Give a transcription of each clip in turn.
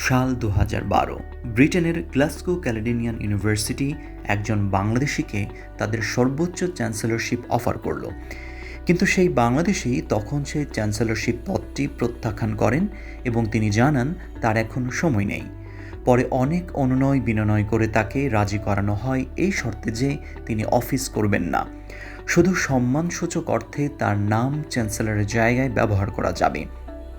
সাল ২০১২ ব্রিটেনের Glasgow Caledonian university একজন বাংলাদেশিকে তাদের সর্বোচ্চ চ্যান্সেলরশিপ অফার করল, কিন্তু সেই বাংলাদেশি তখন সেই চ্যান্সেলরশিপ পদটি প্রত্যাখ্যান করেন এবং তিনি জানান তার এখন সময় নেই। পরে অনেক অনুনয় বিনয় করে তাকে রাজি করানো হয় এই শর্তে যে তিনি অফিস করবেন না, শুধু সম্মানসূচক অর্থে তার নাম চ্যান্সেলরের জায়গায় ব্যবহার করা যাবে।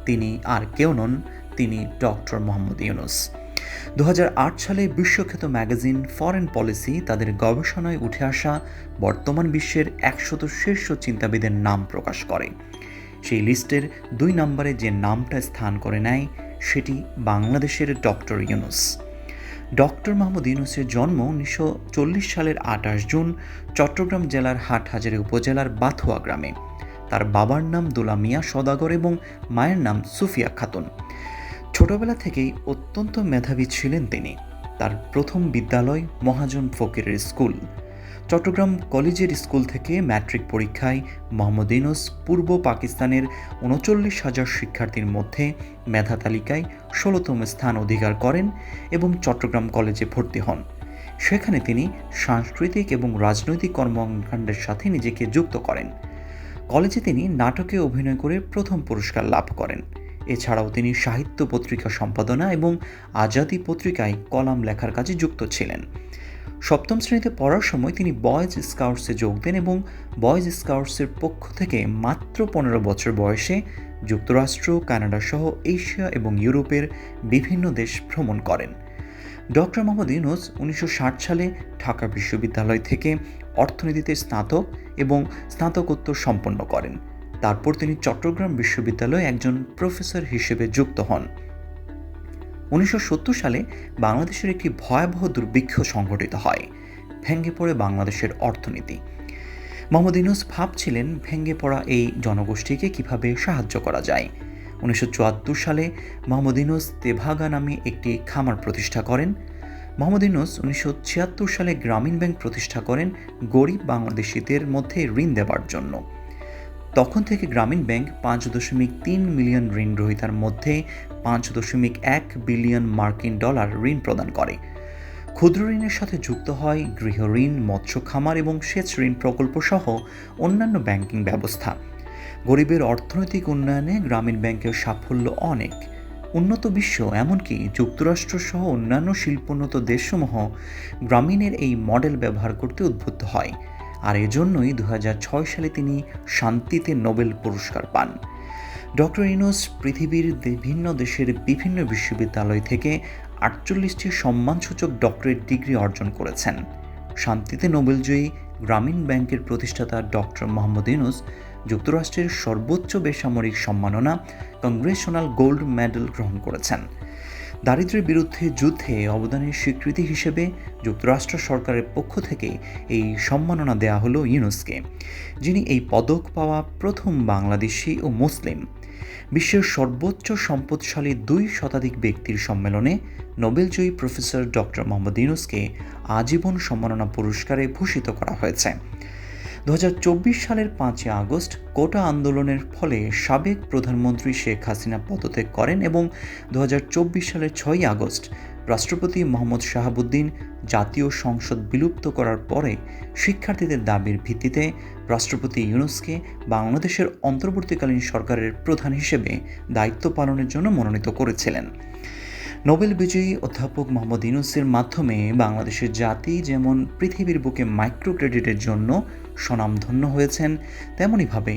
তিনি আর কেউ নন, তিনি ডক্টর মোহাম্মদ ইউনূস। ২০০৮ সালে বিশ্বখ্যাত ম্যাগাজিন ফরেন পলিসি তাদের গবেষণায় উঠে আসা বর্তমান বিশ্বের ১০০ শীর্ষ চিন্তাবিদের নাম প্রকাশ করে। সেই লিস্টের ২ নম্বরে যে নামটা স্থান করে নেয় সেটি বাংলাদেশের ডক্টর ইউনূস। ডক্টর মোহাম্মদ ইউনূসের জন্ম ১৯৪০ সালের ২৮ জুন চট্টগ্রাম জেলার হাটহাজারী উপজেলার বাথুয়া গ্রামে। তার বাবার নাম দুলা মিয়া সওদাগর এবং মায়ের নাম সুফিয়া খাতুন। ছোটবেলা থেকেই অত্যন্ত মেধাবী ছিলেন তিনি। তার প্রথম বিদ্যালয় মহাজন ফকিরের স্কুল। চট্টগ্রাম কলেজের স্কুল থেকে ম্যাট্রিক পরীক্ষায় মোহাম্মদ ইউনূস পূর্ব পাকিস্তানের ৩৯,০০০ শিক্ষার্থীর মধ্যে মেধা তালিকায় ১৬তম স্থান অধিকার করেন এবং চট্টগ্রাম কলেজে ভর্তি হন। সেখানে তিনি সাংস্কৃতিক এবং রাজনৈতিক কর্মকাণ্ডের সাথে নিজেকে যুক্ত করেন। কলেজে তিনি নাটকে অভিনয় করে প্রথম পুরস্কার লাভ করেন। এছাড়াও তিনি সাহিত্য পত্রিকা সম্পাদনা এবং আজাদী পত্রিকায় কলাম লেখার কাজে যুক্ত ছিলেন। সপ্তম শ্রেণীতে পড়ার সময় তিনি বয়েজ স্কাউটসে যোগ দেন এবং বয়েজ স্কাউটসের পক্ষ থেকে মাত্র ১৫ বছর বয়সে যুক্তরাষ্ট্র, কানাডা সহ এশিয়া এবং ইউরোপের বিভিন্ন দেশ ভ্রমণ করেন। ডক্টর মোহাম্মদ ইউনূস ১৯৬০ সালে ঢাকা বিশ্ববিদ্যালয় থেকে অর্থনীতিতে স্নাতক এবং স্নাতকোত্তর সম্পন্ন করেন। তারপর তিনি চট্টগ্রাম বিশ্ববিদ্যালয়ে একজন প্রফেসর হিসেবে যুক্ত হন। ১৯৭০ সালে বাংলাদেশের একটি ভয়াবহ দুর্ভিক্ষ সংঘটিত হয়। ভেঙে পড়ে বাংলাদেশের অর্থনীতি। মোহাম্মদ ইউনূস ভাবছিলেন ভেঙে পড়া এই জনগোষ্ঠীকে কিভাবে সাহায্য করা যায়। ১৯৭৪ সালে মোহাম্মদ ইউনূস তেভাগা নামে একটি খামার প্রতিষ্ঠা করেন। মোহাম্মদ ইউনূস ১৯৭৬ সালে গ্রামীণ ব্যাংক প্রতিষ্ঠা করেন গরিব বাংলাদেশিদের মধ্যে ঋণ দেওয়ার জন্য। তখন থেকে গ্রামীণ ব্যাংক ৫.৩ মিলিয়ন ঋণ গ্রহীতার মধ্যে ৫.১ বিলিয়ন মার্কিন ডলার ঋণ প্রদান করে। ক্ষুদ্র ঋণের সাথে যুক্ত হয় গৃহ ঋণ, মৎস্য খামার এবং সেচ ঋণ প্রকল্প সহ অন্যান্য ব্যাংকিং ব্যবস্থা। গরিবের অর্থনৈতিক উন্নয়নে গ্রামীণ ব্যাংকের সাফল্য অনেক। উন্নত বিশ্ব, এমনকি যুক্তরাষ্ট্র সহ অন্যান্য শিল্পোন্নত দেশসমূহ গ্রামীণের এই মডেল ব্যবহার করতে উদ্বুদ্ধ হয়। আর এজন্যই ২০০৬ সালে তিনি শান্তিতে নোবেল পুরস্কার পান। ডক্টর ইউনূস পৃথিবীর বিভিন্ন দেশের বিভিন্ন বিশ্ববিদ্যালয় থেকে ৪৮টি সম্মানসূচক ডক্টরেট ডিগ্রি অর্জন করেছেন। শান্তিতে নোবেলজয়ী গ্রামীণ ব্যাংকের প্রতিষ্ঠাতা ডক্টর মোহাম্মদ ইউনূস যুক্তরাষ্ট্রের সর্বোচ্চ বেসামরিক সম্মাননা কংগ্রেশনাল গোল্ড মেডেল গ্রহণ করেছেন। দারিদ্র্যের বিরুদ্ধে যুদ্ধে অবদানের স্বীকৃতি হিসেবে যুক্তরাষ্ট্র সরকারের পক্ষ থেকে এই সম্মাননা দেয়া হলো ইউনূসকে, যিনি এই পদক পাওয়া প্রথম বাংলাদেশি ও মুসলিম। বিশ্বের সর্বোচ্চ সম্পদশালী ২ শতাধিক ব্যক্তির সম্মেলনে নোবেলজয়ী প্রফেসর ডক্টর মোহাম্মদ ইউনূসকে আজীবন সম্মাননা পুরস্কারে ভূষিত করা হয়েছে। ২০২৪ সালের ৫ই আগস্ট কোটা আন্দোলনের ফলে সাবেক প্রধানমন্ত্রী শেখ হাসিনা পদত্যাগ করেন এবং ২০২৪ সালের ৬ই আগস্ট রাষ্ট্রপতি মোহাম্মদ শাহাবুদ্দিন জাতীয় সংসদ বিলুপ্ত করার পরে শিক্ষার্থীদের দাবির ভিত্তিতে রাষ্ট্রপতি ইউনূসকে বাংলাদেশের অন্তর্বর্তীকালীন সরকারের প্রধান হিসেবে দায়িত্ব পালনের জন্য মনোনীত করেছিলেন। নোবেল বিজয়ী অধ্যাপক মোহাম্মদ ইউনূসের মাধ্যমে বাংলাদেশের জাতি যেমন পৃথিবীর বুকে মাইক্রো ক্রেডিটের জন্য স্বনামধন্য হয়েছেন, তেমনইভাবে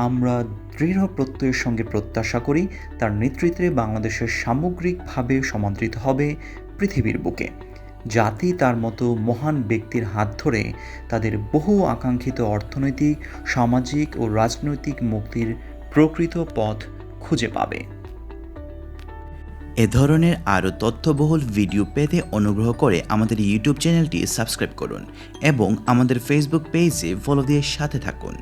আমরা দৃঢ় প্রত্যয়ের সঙ্গে প্রত্যাশা করি তার নেতৃত্বে বাংলাদেশের সামগ্রিকভাবে সমাদৃত হবে পৃথিবীর বুকে। জাতি তার মতো মহান ব্যক্তির হাত ধরে তাদের বহু আকাঙ্ক্ষিত অর্থনৈতিক, সামাজিক ও রাজনৈতিক মুক্তির প্রকৃত পথ খুঁজে পাবে। এ ধরনের আরও তথ্যবহুল ভিডিও পেতে অনুগ্রহ করে আমাদের ইউটিউব চ্যানেলটি সাবস্ক্রাইব করুন এবং আমাদের ফেসবুক পেজে ফলো দিয়ে সাথে থাকুন।